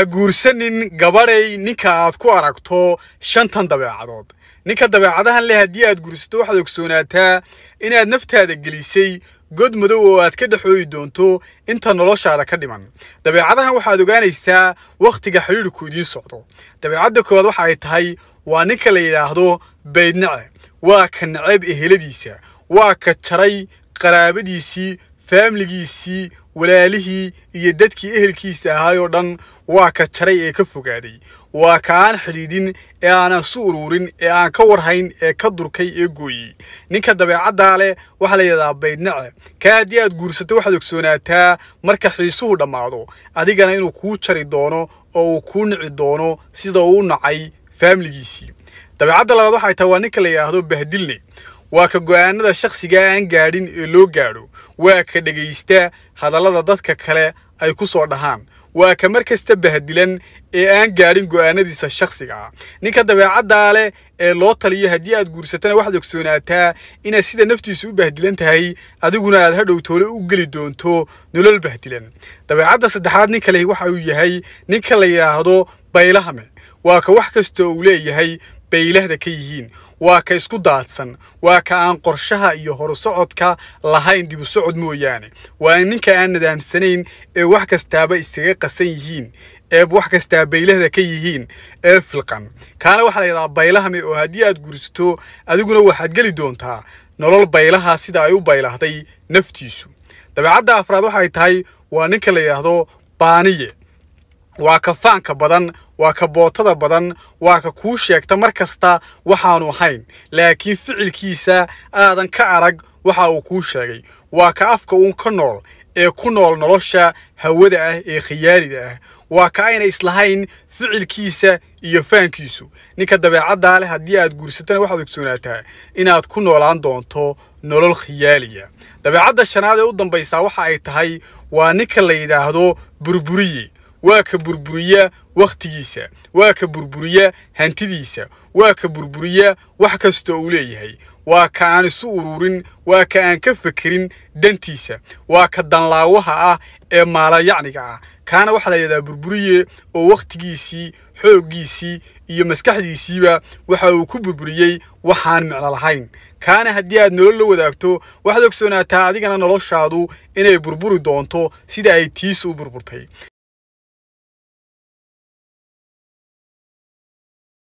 guursanin gabadhay ninka aad ku aragto shantan dabeecadood ninka dabeecadahan leh hadii aad guursato waxaad ogsoonataa inaad naftaada gelisay god madow oo aad ka dhaxooyi doonto inta noloshaada ka dhiman dabeecadahan waxaad ogaanaysaa waqtiga xiriirku idin socdo dabeecadda koowaad waxa ay tahay waa ninka la yiraahdo baydnace waa ka nacab eheladiisa waa ka jaray qaraabadiisii family-giisii walaalihii iyo dadkii ehelkiisa ahaayoo dhan waa ka jaray ee ka fogaaday waa ka aan xidhiidin ee aan soo ururin ee aan ka warhayn ee ka durkay ee gooyay ninka dabeecadda leh waxa la yiraahdaa baydnace ka hadii aad guursato waxaad ogsoonataa marka xiisuhu dhamaado adigana inuu ku jari doono oo uu ku nici doono sida uu nacay family-giisii dabeecadda labaad waxa ay tahay waa ninka la yiraahdo bahdilne waa ka go'aanada shakhsiga aan gaadhin ee loo gaadho waa ka dhageysta hadallada dadka kale ay ku soo dhahaan waa ka markasta bahdilan ee aan gaadhin go'aanadiisa shakhsiga ah ninka dabeecadda leh ee loo taliyo hadii aad guursatana waxaad ogsoonataa inaad sida naftiisu u bahdilan tahay adiguna aad hadhow toole u gali doonto nolol bahdilan dabeecadda saddexaad ninka leh waxa uu yahay ninka la yiraahdo baylahame waa ka wax kasta uu leeyahay baylahda ka yihiin waa ka isku daadsan waa ka aan qorshaha iyo hor socodka lahayn dib u socod mooyaane waa ninka aan nidaamsanayn ee wax kastaaba isaga qasan yihiin ee wax kasta baylahda ka yihiin ee filqan kaana waxa la yiraahdaa baylahame oo hadii aad guursato adiguna waxaad gali doontaa nolol baylaha sida ay u baylahday naftiisu dabeecadda afraad waxa ay tahay waa ninka la yiraahdo baaniye waa ka faanka badan waa ka bootada badan waa ka ku sheegta markasta waxaanu ahayn laakiin ficilkiisa aadan ka arag waxa uu ku sheegay waa ka afka uu ka nool ee ku nool nolosha hawada ah ee khiyaaliga ah waa ka ayna islahayn ficilkiisa iyo faankiisu ninka dabeecadda leh hadii aad guursatana waxaad ogsoonataa inaad ku noolaan doonto nolol khiyaaliya dabeecadda shanaad ee u dambaysa waxa ay tahay waa ninka la yiraahdo burburiye waa ka burburiya waqtigiisa waa ka burburiya hantidiisa waa ka burburiya wax kasta uu leeyahay waa ka aan isu ururin waa ka aan ka fikirin dantiisa waa ka danlaawaha ah ee maalayacniga ah kaana waxa la yiraahdaa burburiye oo waqtigiisii xooggiisii iyo maskaxdiisiiba waxa uu ku burburiyay waxaan micno lahayn kaana hadii aad nolol la wadaagto waxaad ogsoonataa adigana noloshaadu inay burburi doonto sida ay tiis u burburtay